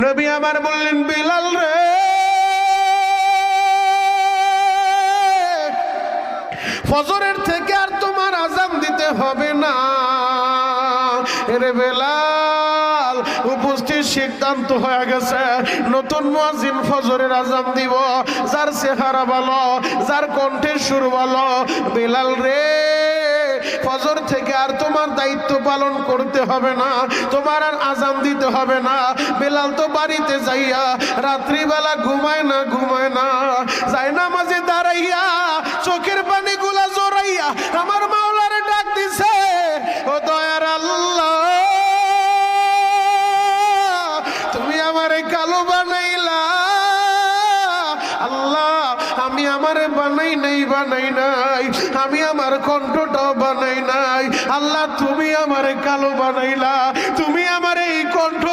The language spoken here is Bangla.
নবী আমার বললেন বিলাল রে ফজরের থেকে আর তোমার আযান দিতে হবে না। এরে বেলাল উপস্থিত সিদ্ধান্ত হয়ে গেছে, নতুন মুয়াজ্জিন ফজরের আযান দিব। যার চেহারা ভালো, যার কণ্ঠের সুর ভালো, বেলাল রে ফজর থেকে আর তোমার দায়িত্ব পালন করতে হবে না, তোমার আর আযান দিতে হবে না। বেলাল তো বাড়িতে যাইয়া রাত্রিবেলা ঘুমায় না যায় নামাজে দাঁড়াইয়া চোখের পানি গুলা জড়াইয়া আমার মাওলারে ডাক দিছে, ও দয়ার আল্লাহ তুমি আমারে কালো বানাইলা। আল্লাহ আমি আমারে বানাই নাই আমি আমার কণ্ঠটাও বানাই নাই। আল্লাহ তুমি আমারে কালো বানাইলা, তুমি আমারে এই কণ্ঠ